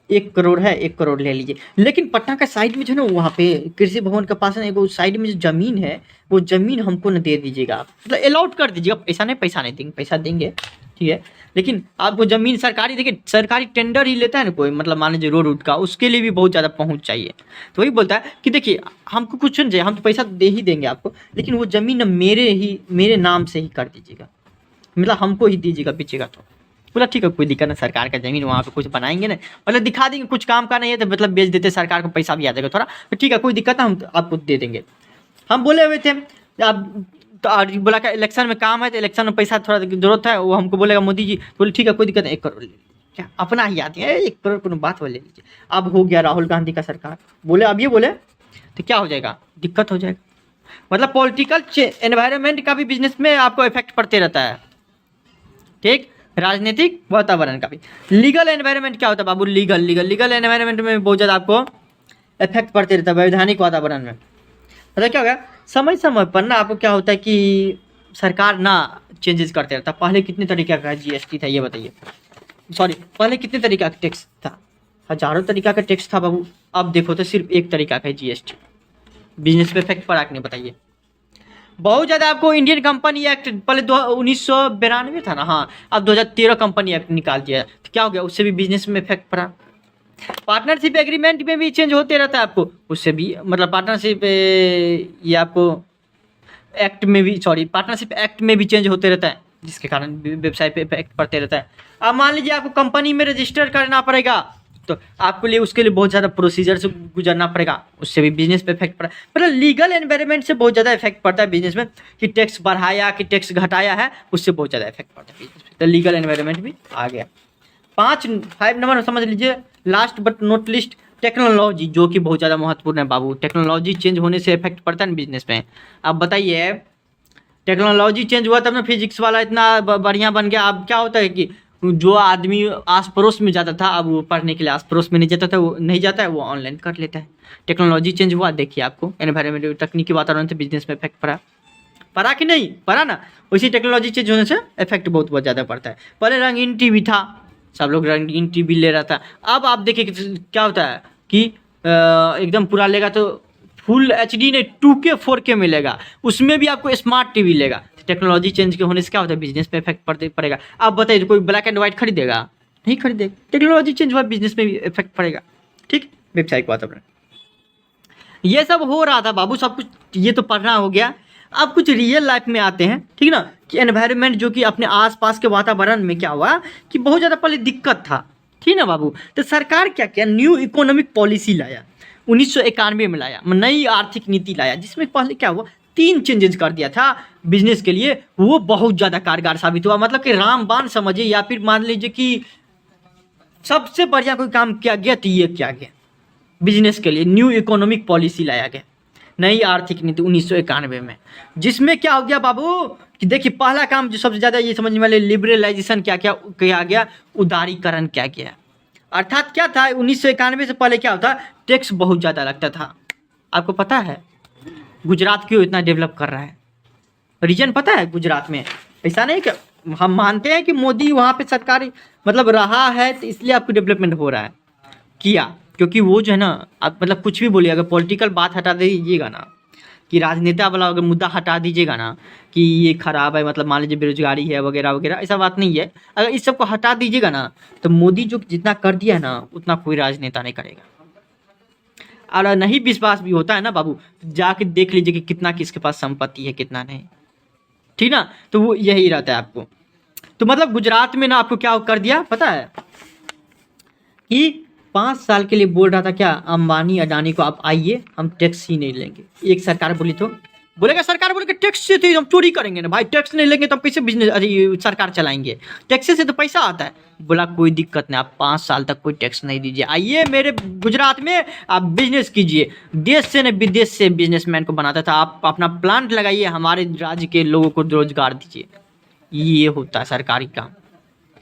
1 करोड़ है, 1 करोड़ ले लीजिए, लेकिन पटना का साइड में जो है ना, वहाँ पे कृषि भवन के पास ना एक साइड में जो ज़मीन है, वो ज़मीन हमको न दे दीजिएगा आप, मतलब अलाउड कर दीजिएगा, पैसा नहीं देंगे, पैसा देंगे ठीक है, लेकिन आपको ज़मीन सरकारी, देखिए सरकारी टेंडर ही लेता है ना कोई, मतलब मान लीजिए रोड का, उसके लिए भी बहुत ज़्यादा पहुँच चाहिए। तो वही बोलता है कि देखिए हमको कुछ नहीं चाहिए, हम तो पैसा दे ही देंगे आपको, लेकिन वो ज़मीन मेरे नाम से ही कर दीजिएगा, मतलब हमको ही दीजिएगा, बेचेगा तो। बोला ठीक है, कोई दिक्कत नहीं, सरकार का ज़मीन वहाँ पे कुछ बनाएंगे ना, मतलब दिखा देंगे कुछ काम का नहीं है तो मतलब बेच देते, सरकार को पैसा भी आ जाएगा थोड़ा, तो ठीक है कोई दिक्कत ना, हम आपको दे देंगे। हम बोले हुए थे आप, तो बोला क्या इलेक्शन में काम है, तो इलेक्शन में पैसा थोड़ा जरूरत है, वो हमको बोलेगा मोदी जी, बोले ठीक है कोई दिक्कत नहीं, 1 करोड़ ले लीजिए, क्या अपना ही आती है 1 करोड़ को बात वो ले लीजिए। अब हो गया राहुल गांधी का सरकार, बोले अब ये बोले तो क्या हो जाएगा, दिक्कत हो जाएगा। मतलब पॉलिटिकल एनवायरनमेंट का भी बिजनेस में आपको इफेक्ट पड़ते रहता है। ठीक, राजनीतिक वातावरण का भी। लीगल एनवायरनमेंट क्या होता है बाबू, लीगल एनवायरनमेंट में बहुत ज़्यादा आपको इफेक्ट पड़ते रहता है। वैधानिक वातावरण में मतलब क्या होगा, समय समय पर ना आपको क्या होता है कि सरकार ना चेंजेस करते रहता है। पहले कितने तरीके का GST था ये बताइए, सॉरी पहले कितने तरीका का टैक्स था, हजारों तरीका का टैक्स था बाबू, अब देखो तो सिर्फ एक तरीका का है GST। बिजनेस पे इफेक्ट पड़ा कि नहीं बताइए। बहुत ज़्यादा आपको इंडियन कंपनी एक्ट पहले 1992 था ना, हाँ अब 2013 कंपनी एक्ट निकाल दिया, तो क्या हो गया, उससे भी बिजनेस में इफेक्ट पड़ा। पार्टनरशिप एग्रीमेंट में भी चेंज होते रहता है आपको, उससे भी मतलब पार्टनरशिप ये आपको एक्ट में भी, सॉरी पार्टनरशिप एक्ट में भी चेंज होते रहता है, जिसके कारण व्यवसाय पे इफेक्ट पड़ते रहता है। अब मान लीजिए आपको कंपनी में रजिस्टर करना पड़ेगा, तो आपको लिए उसके लिए बहुत ज़्यादा प्रोसीजर से गुजरना पड़ेगा, उससे भी बिजनेस पे इफेक्ट पड़ा। मतलब लीगल एनवायरनमेंट से बहुत ज़्यादा इफेक्ट पड़ता है बिजनेस में, कि टैक्स बढ़ाया कि टैक्स घटाया है, उससे बहुत ज़्यादा इफेक्ट पड़ता है बिजनेस पे। तो लीगल एनवायरनमेंट भी आ गया। 5 नंबर समझ लीजिए, last but not list, technology, जो कि बहुत ज़्यादा महत्वपूर्ण है बाबू। टेक्नोलॉजी चेंज होने से इफेक्ट पड़ता है ना बिजनेस में। अब बताइए, टेक्नोलॉजी चेंज हुआ तब ना फिजिक्स वाला इतना बढ़िया बन गया। अब क्या होता है कि जो आदमी आस पड़ोस में जाता था, अब वो पढ़ने के लिए आस पड़ोस में नहीं जाता था, वो नहीं जाता है, वो ऑनलाइन कर लेता है। टेक्नोलॉजी चेंज हुआ, देखिए आपको एनवायरमेंट, तकनीकी वातावरण से बिजनेस में इफेक्ट पड़ा कि नहीं पड़ा ना। उसी टेक्नोलॉजी चेंज होने से इफेक्ट बहुत ज़्यादा पड़ता है। पहले रंगीन टीवी था, सब लोग रंगीन टीवी ले रहा था। अब आप देखिए क्या होता है कि एकदम पूरा लेगा तो फुल HD नहीं 2K 4K मिलेगा, उसमें भी आपको स्मार्ट टीवी लेगा। टेक्नोलॉजी चेंज के होने से क्या होता है, बिजनेस पे इफेक्ट पड़ेगा। आप बताइए, कोई ब्लैक एंड व्हाइट खरीदेगा? नहीं खरीदेगा। टेक्नोलॉजी चेंज हुआ, बिजनेस में भी इफेक्ट पड़ेगा। ठीक, व्यावसायिक वातावरण, ये सब हो रहा था बाबू, सब कुछ ये तो पढ़ना हो गया। अब कुछ रियल लाइफ में आते हैं, ठीक ना, कि एनवायरनमेंट जो कि अपने आसपास के वातावरण में क्या हुआ कि बहुत ज़्यादा पहले दिक्कत था, ठीक ना बाबू। तो सरकार क्या किया, न्यू इकोनॉमिक पॉलिसी लाया, 1991 में लाया, नई आर्थिक नीति लाया, जिसमें पहले क्या हुआ 3 चेंजेस कर दिया था बिजनेस के लिए। वो बहुत ज़्यादा कारगर साबित हुआ, मतलब कि रामबाण समझिए, या फिर मान लीजिए कि सबसे बढ़िया कोई काम किया गया तो ये किया गया बिजनेस के लिए। न्यू इकोनॉमिक पॉलिसी लाया गया, नई आर्थिक नीति 1991 में, जिसमें क्या हो गया बाबू कि देखिए पहला काम जो सबसे ज़्यादा ये समझने वाले, लिबरलाइजेशन क्या क्या किया गया, उदारीकरण क्या गया। अर्थात क्या था, 1991 से पहले क्या होता, टैक्स बहुत ज़्यादा लगता था। आपको पता है गुजरात क्यों इतना डेवलप कर रहा है? रीजन पता है गुजरात में? ऐसा नहीं कि हम मानते हैं कि मोदी वहाँ पे सरकारी मतलब रहा है तो इसलिए आपको डेवलपमेंट हो रहा है, किया, क्योंकि वो जो है ना, आप मतलब कुछ भी बोलिए, अगर पॉलिटिकल बात हटा दीजिएगा ना, कि राजनेता वाला अगर मुद्दा हटा दीजिएगा ना कि ये खराब है, मतलब मान लीजिए बेरोजगारी है वगैरह वगैरह, ऐसा बात नहीं है। अगर इस सब को हटा दीजिएगा ना, तो मोदी जो जितना कर दिया है ना, उतना कोई राजनेता नहीं करेगा। और नहीं विश्वास भी होता है ना बाबू, जाके देख लीजिए कि कितना किसके पास संपत्ति है, कितना नहीं, ठीक ना। तो वो यही रहता है आपको। तो मतलब गुजरात में ना आपको क्या कर दिया पता है कि 5 साल के लिए बोल रहा था क्या, अंबानी अडानी को आप आइए, हम टैक्स ही नहीं लेंगे। एक सरकार बोली तो बोलेगा, सरकार बोलेगा टैक्स से तो हम चोरी करेंगे ना भाई, टैक्स नहीं लेंगे तो हम कैसे बिजनेस, अरे सरकार चलाएंगे, टैक्स से तो पैसा आता है। बोला कोई दिक्कत नहीं, आप 5 साल तक कोई टैक्स नहीं दीजिए, आइए मेरे गुजरात में आप बिजनेस कीजिए। देश से न विदेश से बिजनेसमैन को बनाता था, आप अपना प्लांट लगाइए, हमारे राज्य के लोगों को रोजगार दीजिए। ये होता है सरकारी काम,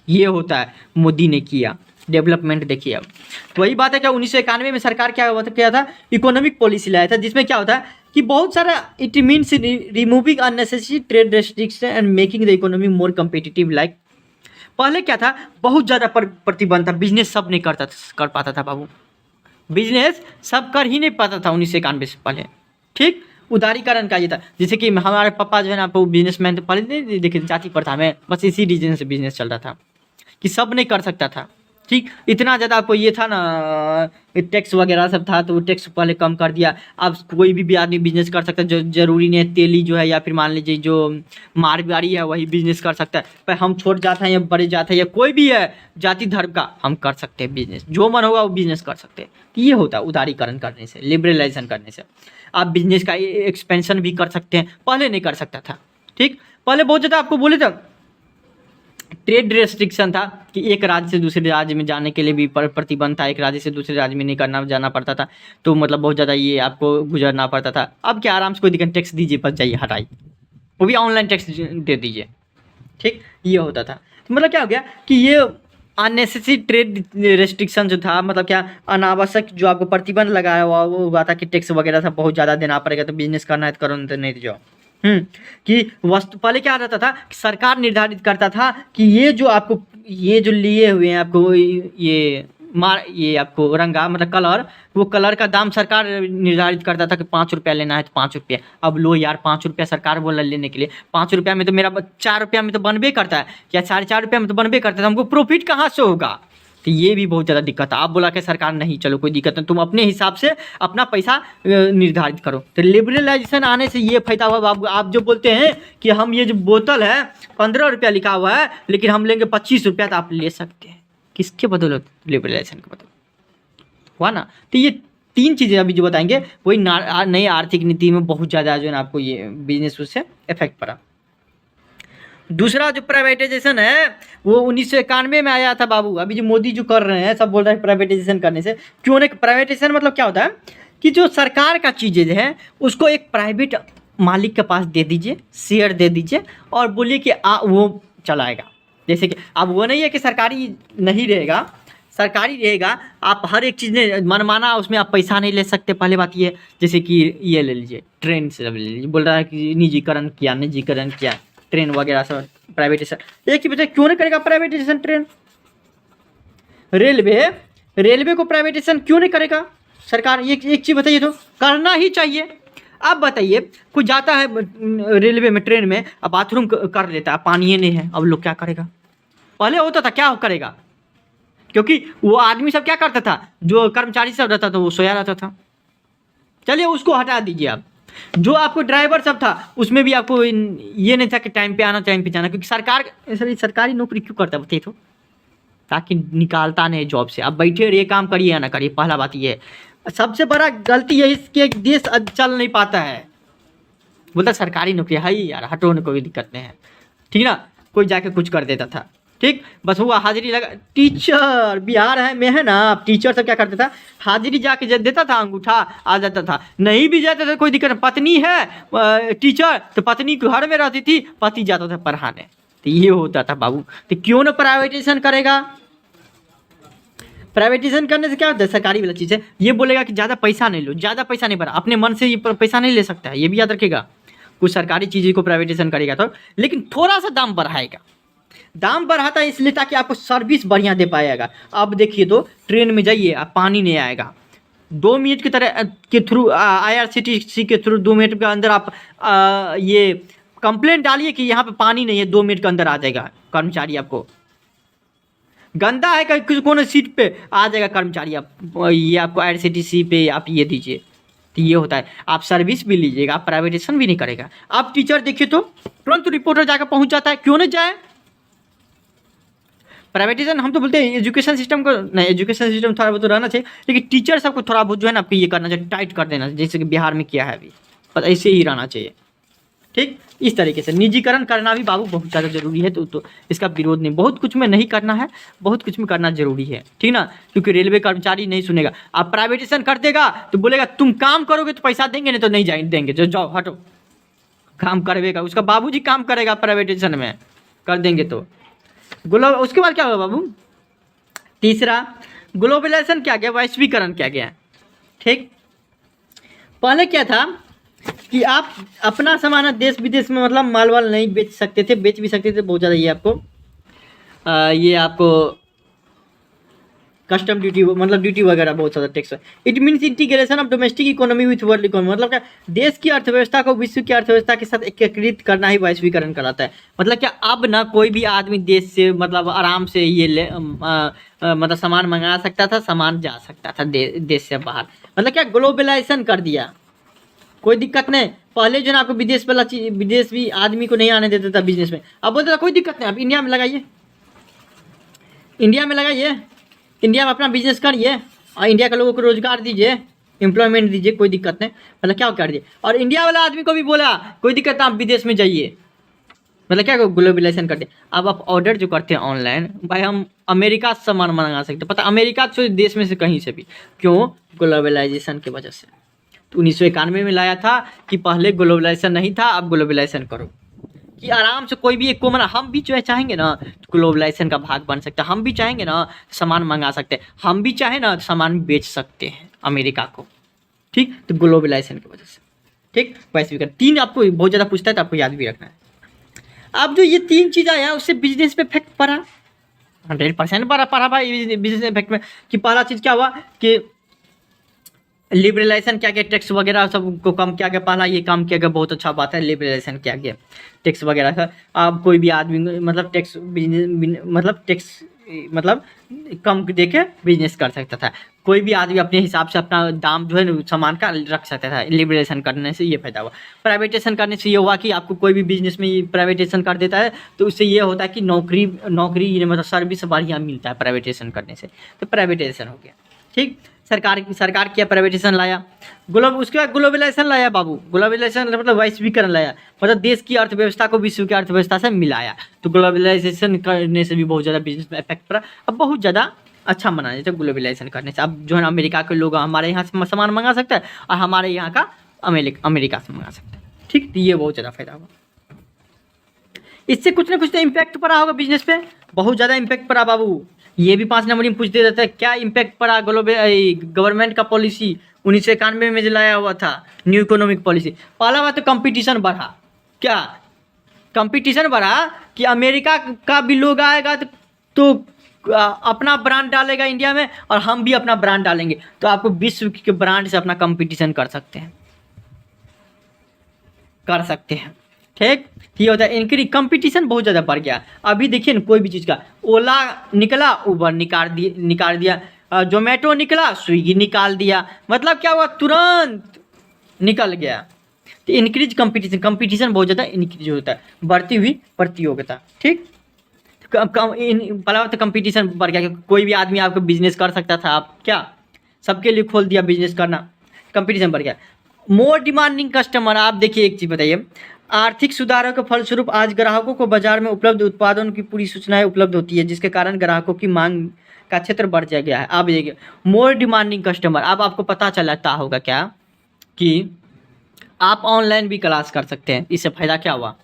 ये होता है मोदी ने किया डेवलपमेंट। देखिए अब तो वही बात है क्या, 1991 में सरकार क्या था, इकोनॉमिक पॉलिसी लाया था, जिसमें क्या होता है कि बहुत सारा, it means removing unnecessary trade restriction and making the economy more competitive. Like पहले क्या था, बहुत ज़्यादा प्रतिबंध था, बिजनेस सब नहीं कर पाता था बाबू, बिजनेस सब कर ही नहीं पाता था 1991 से पहले। ठीक, उदारीकरण का ये था, जैसे कि हमारे पापा जो है ना, बिजनेसमैन, तो पहले नहीं देखिए जाति प्रथा में, बस इसी रीजन से बिजनेस चल रहा था कि सब नहीं कर सकता था। ठीक, इतना ज़्यादा आपको ये था ना, टैक्स वगैरह सब था, तो वो टैक्स पहले कम कर दिया। अब कोई भी आदमी बिजनेस कर सकता है, जो जरूरी नहीं है तेली जो है, या फिर मान लीजिए जो मारवाड़ी है वही बिजनेस कर सकता है। पर हम छोट जात हैं या बड़े जात हैं या कोई भी है जाति धर्म का, हम कर सकते हैं बिजनेस, जो मन होगा वो बिजनेस कर सकते हैं। तो ये होता है उदारीकरण करने से, लिबरलाइजेशन करने से आप बिजनेस का एक्सपेंशन भी कर सकते हैं, पहले नहीं कर सकता था। ठीक, पहले बहुत ज़्यादा आपको बोले तो ट्रेड रेस्ट्रिक्शन था कि एक राज्य से दूसरे राज्य में जाने के लिए भी प्रतिबंध था, एक राज्य से दूसरे राज्य में नहीं करना जाना पड़ता था, तो मतलब बहुत ज़्यादा ये आपको गुजरना पड़ता था। अब क्या, आराम से कोई दिक्कत, टैक्स दीजिए बस जाइए, हटाइए, वो भी ऑनलाइन टैक्स दे दीजिए। ठीक, ये होता था। तो मतलब क्या हो गया कि ये अननेसेसरी ट्रेड रेस्ट्रिक्शन जो था, मतलब क्या अनावश्यक जो आपको प्रतिबंध लगाया हुआ था कि टैक्स वगैरह सब बहुत ज़्यादा देना पड़ेगा, तो बिजनेस करना है तो करो, नहीं तो जाओ। कि वस्तु पहले क्या रहता था, सरकार निर्धारित करता था कि ये जो आपको, ये जो लिए हुए हैं आपको, ये आपको रंगा मतलब कलर, वो कलर का दाम सरकार निर्धारित करता था कि 5 रुपया लेना है तो 5 रुपया। अब लो यार, 5 रुपया सरकार बोला लेने के लिए, 5 रुपया में तो मेरा 4 रुपया में तो बनबे करता है, या 4.5 रुपया में तो बनबे करता है, हमको प्रॉफिट कहाँ से होगा। तो ये भी बहुत ज़्यादा दिक्कत है। आप बोला कि सरकार नहीं, चलो कोई दिक्कत नहीं, तुम अपने हिसाब से अपना पैसा निर्धारित करो। तो लिबरलाइजेशन आने से ये फायदा हुआ बाबू। आप जो बोलते हैं कि हम ये जो बोतल है 15 रुपया लिखा हुआ है, लेकिन हम लेंगे 25 रुपया, तो आप ले सकते हैं, किसके बदौलत, लिबरलाइजेशन के बदौलत। हुआ ना। तो ये 3 चीज़ें अभी जो बताएंगे वही नई आर्थिक नीति में बहुत ज़्यादा जो है ना आपको ये बिजनेस उससे इफेक्ट पड़ा। दूसरा जो प्राइवेटाइजेशन है वो 1991 में आया था बाबू। अभी जो मोदी जो कर रहे हैं सब बोल रहे हैं प्राइवेटाइजेशन करने से क्यों नहीं। प्राइवेटाइजेशन मतलब क्या होता है कि जो सरकार का चीज़ें है उसको एक प्राइवेट मालिक के पास दे दीजिए, शेयर दे दीजिए और बोलिए कि वो चलाएगा। जैसे कि अब वो नहीं है कि सरकारी नहीं रहेगा, सरकारी रहेगा, आप हर एक चीज़ में मनमाना उसमें आप पैसा नहीं ले सकते। पहले बात ये, जैसे कि ये ले लीजिए ट्रेन से ले लीजिए, बोल रहा है कि निजीकरण किया ट्रेन वगैरह सब प्राइवेटाइजेशन। एक ही बताइए क्यों नहीं करेगा प्राइवेटाइजेशन ट्रेन। रेलवे को प्राइवेटाइजेशन क्यों नहीं करेगा सरकार। एक चीज़ बताइए तो, करना ही चाहिए। अब बताइए कोई जाता है रेलवे में ट्रेन में, अब बाथरूम कर लेता है, पानी ही नहीं है, अब लोग क्या करेगा। पहले होता था क्या करेगा, क्योंकि वो आदमी सब क्या करता था, जो कर्मचारी सब रहता था वो सोया रहता था। चलिए उसको हटा दीजिए आप। जो आपको ड्राइवर सब था उसमें भी आपको ये नहीं था कि टाइम पे आना टाइम पे जाना, क्योंकि सरकारी नौकरी क्यों करता है बताइए तो, ताकि निकालता नहीं जॉब से। आप बैठे रहिए, काम करिए या ना करिए। पहला बात ये है, सबसे बड़ा गलती है इसके, देश चल नहीं पाता है। बोलता सरकारी नौकरी है यार, हटो ना, कोई दिक्कत नहीं है, ठीक ना। कोई जाके कुछ कर देता था, ठीक, बस हुआ हाजिरी लगा। टीचर बिहार में है ना, टीचर सब क्या करता था, हाजिरी जाके जब देता था अंगूठा आ जाता था, नहीं भी जाता था कोई दिक्कत नहीं। पत्नी है टीचर तो पत्नी घर में रहती थी, पति जाता था पढ़ाने। तो ये होता था बाबू। तो क्यों ना प्राइवेटाइजेशन करेगा। प्राइवेटाइजेशन करने से क्या होता है, सरकारी वाला चीज़ है, ये बोलेगा कि ज़्यादा पैसा नहीं लो, ज़्यादा पैसा नहीं भरा, अपने मन से ये पैसा नहीं ले सकता है, ये भी याद रखेगा। कुछ सरकारी चीज़ को प्राइवेटाइजेशन करेगा तो, लेकिन थोड़ा सा दाम बढ़ाएगा। दाम बढ़ाता है इसलिए ताकि आपको सर्विस बढ़िया दे पाएगा। अब देखिए तो ट्रेन में जाइए, आप पानी नहीं आएगा, 2 मिनट की तरह के थ्रू IRCTC के थ्रू 2 मिनट के अंदर आप ये कंप्लेंट डालिए कि यहाँ पे पानी नहीं है, 2 मिनट के अंदर आ जाएगा कर्मचारी आपको। गंदा है कि कौन सीट पे आ जाएगा कर्मचारी, आप ये आपको IRCTC पे आप ये दीजिए। तो ये होता है, आप सर्विस भी लीजिएगा, आप प्राइवेटाइजेशन भी नहीं करेगा। आप टीचर देखिए तो तुरंत रिपोर्टर जाकर पहुंच जाता है, क्यों नहीं जाए प्राइवेटाइजेशन। हम तो बोलते हैं एजुकेशन सिस्टम को नहीं, एजुकेशन सिस्टम थोड़ा बहुत रहना चाहिए, लेकिन टीचर सबको थोड़ा बहुत जो है ना आपको ये करना चाहिए, टाइट कर देना, जैसे कि बिहार में किया है अभी, पर ऐसे ही रहना चाहिए, ठीक। इस तरीके से निजीकरण करना भी बाबू बहुत ज़्यादा जरूरी है। तो इसका विरोध नहीं, बहुत कुछ में नहीं करना है, बहुत कुछ में करना जरूरी है, ठीक ना। क्योंकि रेलवे कर्मचारी नहीं सुनेगा। आप प्राइवेटाइजेशन कर देगा तो बोलेगा तुम काम करोगे तो पैसा देंगे, नहीं तो नहीं जाएंगे देंगे, जो जाओ हटो। काम करवेगा, उसका बाबूजी काम करेगा प्राइवेटाइजेशन में कर देंगे तो। उसके बाद क्या होगा बाबू, तीसरा ग्लोबलाइजेशन क्या गया, वैश्वीकरण क्या गया, ठीक। पहले क्या था कि आप अपना सामान देश विदेश में मतलब माल वाल नहीं बेच सकते थे, बेच भी सकते थे बहुत ज़्यादा। ये आपको कस्टम ड्यूटी मतलब ड्यूटी वगैरह बहुत ज़्यादा टैक्स है। It means integration of domestic economy with world economy, मतलब क्या देश की अर्थव्यवस्था को विश्व की अर्थव्यवस्था के साथ एकीकृत करना ही वैश्वीकरण कहलाता है। मतलब क्या अब ना कोई भी आदमी देश से मतलब आराम से ये मतलब सामान मंगा सकता था, सामान जा सकता था देश से बाहर। मतलब क्या ग्लोबलाइजेशन कर दिया, कोई दिक्कत नहीं। पहले जो ना आपको विदेश वाला चीज, विदेश भी आदमी को नहीं आने देता था बिजनेस में, अब बोलता था कोई दिक्कत नहीं, आप इंडिया में लगाइए, इंडिया में लगाइए, इंडिया में अपना बिजनेस करिए और इंडिया के लोगों को रोजगार दीजिए, एम्प्लॉयमेंट दीजिए, कोई दिक्कत नहीं। मतलब क्या कर दिए, और इंडिया वाला आदमी को भी बोला कोई दिक्कत नहीं, आप विदेश में जाइए। मतलब क्या ग्लोबलाइजेशन करते। अब आप ऑर्डर जो करते हैं ऑनलाइन, भाई हम अमेरिका से सामान मंगा सकते हैं, पता अमेरिका से देश में से कहीं से भी, क्यों, ग्लोबलाइजेशन की वजह से। तो 1991 में लाया था कि पहले ग्लोबलाइजेशन नहीं था, अब ग्लोबलाइजेशन करो कि आराम से कोई भी एक कॉमन, हम भी जो है चाहेंगे ना तो ग्लोबलाइजेशन का भाग बन सकते हैं, हम भी चाहेंगे ना सामान मंगा सकते हैं, हम भी चाहें ना सामान बेच सकते हैं अमेरिका को, ठीक। तो ग्लोबलाइजेशन की वजह से, ठीक। वैसे भी 3 आपको बहुत ज़्यादा पूछता है तो आपको याद भी रखना है। अब जो ये 3 चीज़ आया उससे बिजनेस पे इफेक्ट पड़ा, 100% पड़ा भाई बिजनेस इफेक्ट में। कि पहला चीज़ क्या हुआ कि लिबरलाइजेशन क्या गया, टैक्स वगैरह सबको कम किया गया। पहला ये काम किया गया, बहुत अच्छा बात है, लिबरलाइजेशन किया गया टैक्स वगैरह का। अब कोई भी आदमी मतलब टैक्स मतलब कम देके बिजनेस कर सकता था, कोई भी आदमी अपने हिसाब से अपना दाम जो है ना सामान का रख सकता था। लिबरलाइजेशन करने से ये फायदा हुआ। प्राइवेटाइजेशन करने से ये हुआ कि आपको कोई भी बिजनेस में प्राइवेटाइजेशन कर देता है तो उससे ये होता है कि नौकरी मतलब सर्विस बढ़िया मिलता है प्राइवेटाइजेशन करने से, तो प्राइवेटाइजेशन हो गया, ठीक। सरकार किया, प्राइवेटाइजेशन लाया, उसके बाद ग्लोबलाइजेशन लाया बाबू। ग्लोबलाइजेशन मतलब वैश्वीकरण लाया, मतलब देश की अर्थव्यवस्था को विश्व की अर्थव्यवस्था से मिलाया। तो ग्लोबलाइजेशन करने से भी बहुत ज़्यादा बिजनेस में इफेक्ट पड़ा। अब बहुत ज़्यादा अच्छा मना जाता है ग्लोबलाइजेशन करने से। अब जो है ना अमेरिका के लोग हमारे यहाँ से सामान मंगा सकता है और हमारे यहाँ का अमेरिका से मंगा सकता है। ठीक, तो ये बहुत ज़्यादा फायदा हुआ। इससे कुछ ना कुछ तो इम्पैक्ट पड़ा होगा बिजनेस पे, बहुत ज़्यादा इम्पैक्ट पड़ा बाबू। ये भी 5 नंबर में पूछते रहता है, क्या इम्पैक्ट पड़ा गवर्नमेंट का पॉलिसी 1991 में जो लाया हुआ था न्यू इकोनॉमिक पॉलिसी। पहला बात तो कंपटीशन बढ़ा। क्या कंपटीशन बढ़ा कि अमेरिका का भी लोग आएगा तो अपना ब्रांड डालेगा इंडिया में, और हम भी अपना ब्रांड डालेंगे, तो आपको विश्व के ब्रांड से अपना कंपटीशन कर सकते हैं। ठीक, ये होता है इनकी कंपटीशन बहुत ज़्यादा बढ़ गया। अभी देखिए ना, कोई भी चीज़ का, ओला निकला उबर निकाल दिया, जोमेटो निकला स्विगी निकाल दिया, मतलब क्या हुआ, तुरंत निकल गया। तो इंक्रीज कंपटीशन बहुत ज़्यादा इंक्रीज होता है, बढ़ती हुई प्रतियोगिता। ठीक, पहला तो कंपटीशन बढ़ गया, क्योंकि कोई भी आदमी आपको बिजनेस कर सकता था, आप क्या सबके लिए खोल दिया बिजनेस करना, कंपटीशन बढ़ गया। मोर डिमांडिंग कस्टमर, आप देखिए एक चीज़ बताइए, आर्थिक सुधारों के फलस्वरूप आज ग्राहकों को बाजार में उपलब्ध उत्पादों की पूरी सूचनाएं उपलब्ध होती है, जिसके कारण ग्राहकों की मांग का क्षेत्र बढ़ गया है। आप देखिए मोर डिमांडिंग कस्टमर, अब आपको पता चलता होगा क्या कि आप ऑनलाइन भी क्लास कर सकते हैं। इससे फ़ायदा क्या हुआ,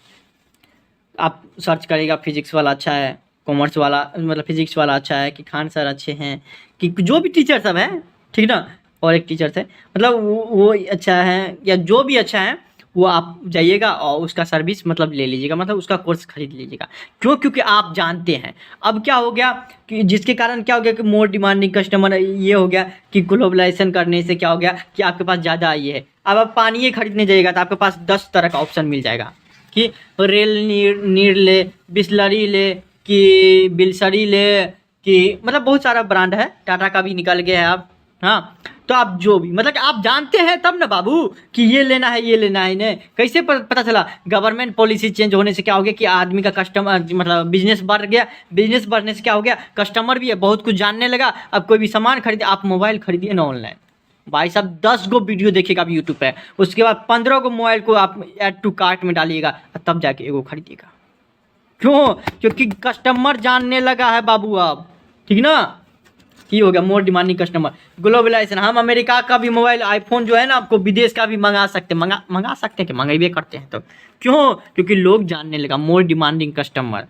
आप सर्च करेगा फिजिक्स वाला अच्छा है, कॉमर्स वाला मतलब फिजिक्स वाला अच्छा है, कि खान सर अच्छे हैं, कि जो भी टीचर सब हैं, ठीक ना, और एक टीचर थे, मतलब वो अच्छा है, या जो भी अच्छा है वो आप जाइएगा और उसका सर्विस मतलब ले लीजिएगा, मतलब उसका कोर्स खरीद लीजिएगा। क्यों, क्योंकि आप जानते हैं। अब क्या हो गया कि जिसके कारण क्या हो गया कि मोर डिमांडिंग कस्टमर, ये हो गया कि ग्लोबलाइजेशन करने से क्या हो गया कि आपके पास ज़्यादा ये है। अब आप पानी खरीदने जाइएगा तो आपके पास 10 तरह का ऑप्शन मिल जाएगा, कि रेल नीर ले, बिस्लरी ले, कि बिलसरी ले, कि मतलब बहुत सारा ब्रांड है, टाटा का भी निकल गया है अब। हाँ, तो आप जो भी मतलब आप जानते हैं तब ना बाबू कि ये लेना है ये लेना है। इन्हें कैसे पता चला, गवर्नमेंट पॉलिसी चेंज होने से क्या हो गया कि आदमी का कस्टमर मतलब बिजनेस बढ़ गया, बिजनेस बढ़ने से क्या हो गया, कस्टमर भी है, बहुत कुछ जानने लगा। अब कोई भी सामान खरीदे, आप मोबाइल खरीदिए ना ऑनलाइन, भाई साहब 10 गो वीडियो देखिएगा आप यूट्यूब पे, उसके बाद 15 गो मोबाइल को आप ऐड टू कार्ट में डालिएगा, तब जाके एगो खरीदिएगा। क्यों, क्योंकि कस्टमर जानने लगा है बाबू अब, ठीक ना। ये हो गया मोर डिमांडिंग कस्टमर। ग्लोबलाइजेशन, हम अमेरिका का भी मोबाइल आईफोन जो है ना आपको विदेश का भी मंगा सकते हैं कि मंगाइए करते हैं। तो क्यों, क्योंकि लोग जानने लगा, मोर डिमांडिंग कस्टमर।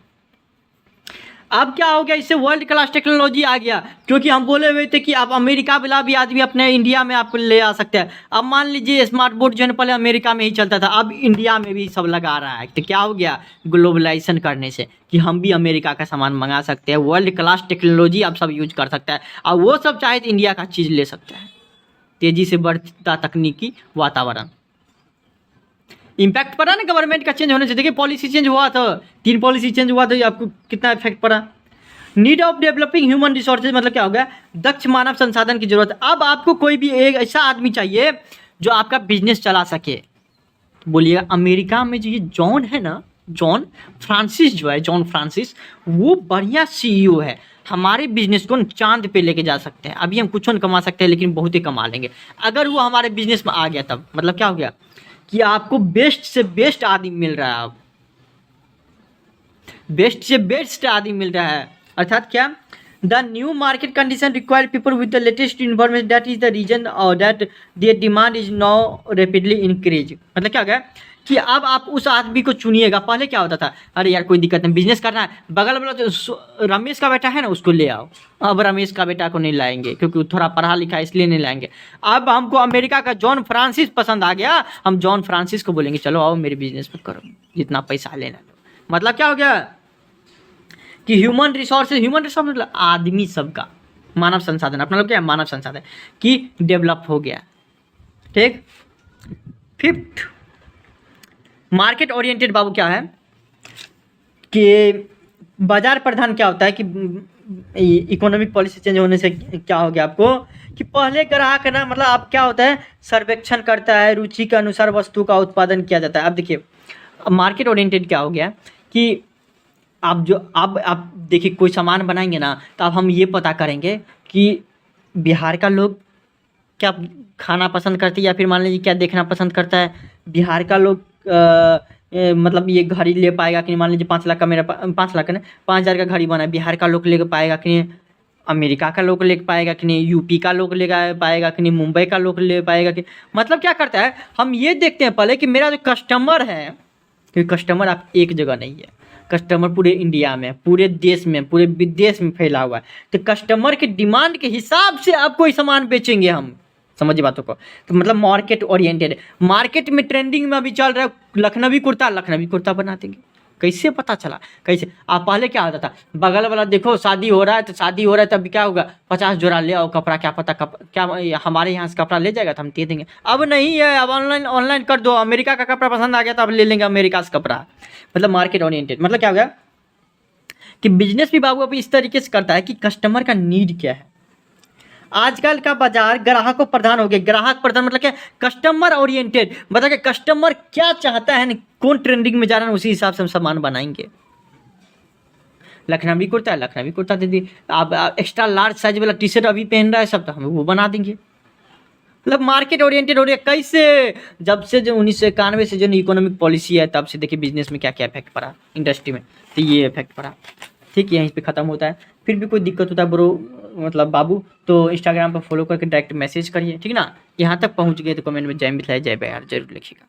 अब क्या हो गया, इससे वर्ल्ड क्लास टेक्नोलॉजी आ गया, क्योंकि हम बोले हुए थे कि आप अमेरिका वाला भी आदमी अपने इंडिया में आपको ले आ सकते हैं। अब मान लीजिए स्मार्ट बोर्ड जो है पहले अमेरिका में ही चलता था, अब इंडिया में भी सब लगा रहा है। तो क्या हो गया, ग्लोबलाइजेशन करने से कि हम भी अमेरिका का सामान मंगा सकते हैं, वर्ल्ड क्लास टेक्नोलॉजी आप सब यूज कर सकते हैं, और वो सब चाहे तो इंडिया का चीज़ ले सकते हैं। तेज़ी से बढ़ता तकनीकी वातावरण, इम्पैक्ट पड़ा ना गवर्नमेंट का चेंज होने से। देखिए पॉलिसी चेंज हुआ था, 3 पॉलिसी चेंज हुआ था, आपको कितना इफेक्ट पड़ा। Need of developing human resources, मतलब क्या हो गया, दक्ष मानव संसाधन की जरूरत है। अब आपको कोई भी एक ऐसा आदमी चाहिए जो आपका बिजनेस चला सके। तो बोलिएगा अमेरिका में जो ये जॉन है ना, जॉन फ्रांसिस जो है, जॉन फ्रांसिस, वो बढ़िया सीईओ है, हमारे बिजनेस को चांद पे लेके जा सकते हैं। अभी हम कुछ नहीं कमा सकते हैं, लेकिन बहुत ही कमा लेंगे अगर वो हमारे बिजनेस में आ गया। तब मतलब क्या हो गया कि आपको बेस्ट से बेस्ट आदमी मिल रहा है, अब बेस्ट से बेस्ट आदमी मिल रहा है। अर्थात क्या, the new market condition require people with the latest information, that is the reason और that there demand is now rapidly increase. मतलब क्या हो गया कि अब आप उस आदमी को चुनिएगा। पहले क्या होता था, अरे यार कोई दिक्कत नहीं, बिजनेस करना है, बगल वाला तो रमेश का बेटा है ना, उसको ले आओ। अब रमेश का बेटा को नहीं लाएंगे क्योंकि वो थोड़ा पढ़ा लिखा है, इसलिए नहीं लाएंगे। अब हमको अमेरिका का जॉन फ्रांसिस पसंद आ गया, हम जॉन फ्रांसिस को बोलेंगे चलो आओ मेरे बिजनेस में करो, जितना पैसा लेना लो। मतलब क्या हो गया कि ह्यूमन रिसोर्स मतलब आदमी सबका, मानव संसाधन, अपना लोग क्या है, मानव संसाधन की डेवलप हो गया। ठीक, 5th मार्केट ओरिएंटेड बाबू क्या है कि बाजार प्रधान क्या होता है कि इकोनॉमिक पॉलिसी चेंज होने से क्या हो गया आपको कि पहले ग्राहक ना, मतलब आप क्या होता है, सर्वेक्षण करता है, रुचि के अनुसार वस्तु का उत्पादन किया जाता है। अब देखिए मार्केट ओरिएंटेड क्या हो गया कि आप देखिए कोई सामान बनाएंगे ना, तो अब हम ये पता करेंगे कि बिहार का लोग क्या खाना पसंद करती है, या फिर मान लीजिए क्या देखना पसंद करता है। बिहार का लोग मतलब ये घड़ी ले पाएगा कि नहीं, मान लीजिए 5 लाख का मेरा 5 लाख का नहीं 5,000 का घड़ी बना है, बिहार का लोग ले पाएगा कि नहीं, अमेरिका का लोग ले पाएगा कि नहीं, यूपी का लोग ले पाएगा कि नहीं, मुंबई का लोग ले पाएगा कि, मतलब क्या करता है, हम ये देखते हैं पहले कि मेरा जो कस्टमर है, क्योंकि कस्टमर आप एक जगह नहीं है, कस्टमर पूरे इंडिया में, पूरे देश में, पूरे विदेश में फैला हुआ है। तो कस्टमर के डिमांड के हिसाब से आप कोई सामान बेचेंगे हम, समझिए बातों को। तो मतलब मार्केट ओरिएंटेड, मार्केट में ट्रेंडिंग में अभी चल रहा है लखनवी कुर्ता बना देंगे। कैसे पता चला, कैसे? आप पहले क्या होता था, बगल वाला देखो शादी हो रहा है तो शादी हो रहा है तब क्या होगा, 50 जोड़ा ले आओ कपड़ा, क्या पता क्या हमारे यहाँ से कपड़ा ले जाएगा तो हम दे देंगे। अब नहीं है, अब ऑनलाइन कर दो, अमेरिका का कपड़ा पसंद आ गया तो अब ले लेंगे अमेरिका से कपड़ा। मतलब मार्केट ओरिएंटेड, मतलब क्या हो गया कि बिजनेस भी बाबू अभी इस तरीके से करता है कि कस्टमर का नीड क्या है। आजकल का बाजार ग्राहकों प्रधान हो गया, ग्राहक प्रधान मतलब क्या, कस्टमर ओरिएंटेड, मतलब कि कस्टमर क्या चाहता है, कौन ट्रेंडिंग में जा रहा है, उसी हिसाब से हम सामान बनाएंगे। लखनवी कुर्ता दे दी, आप एक्स्ट्रा लार्ज साइज वाला टी शर्ट अभी पहन रहा है सब, तो हम वो बना देंगे। मतलब मार्केट ओरिएंटेड हो रही है। कैसे? जब से जो 1991 से जो इकोनॉमिक पॉलिसी है तब से देखिए बिजनेस में क्या क्या इफेक्ट पड़ा, इंडस्ट्री में, तो ये इफेक्ट पड़ा। ठीक, यहीं पे ख़त्म होता है। फिर भी कोई दिक्कत होता है ब्रो, मतलब बाबू, तो इंस्टाग्राम पर फॉलो करके डायरेक्ट मैसेज करिए, ठीक ना। यहाँ तक पहुँच गए तो कमेंट में जय मिथिला जय बिहार जरूर लिखिएगा।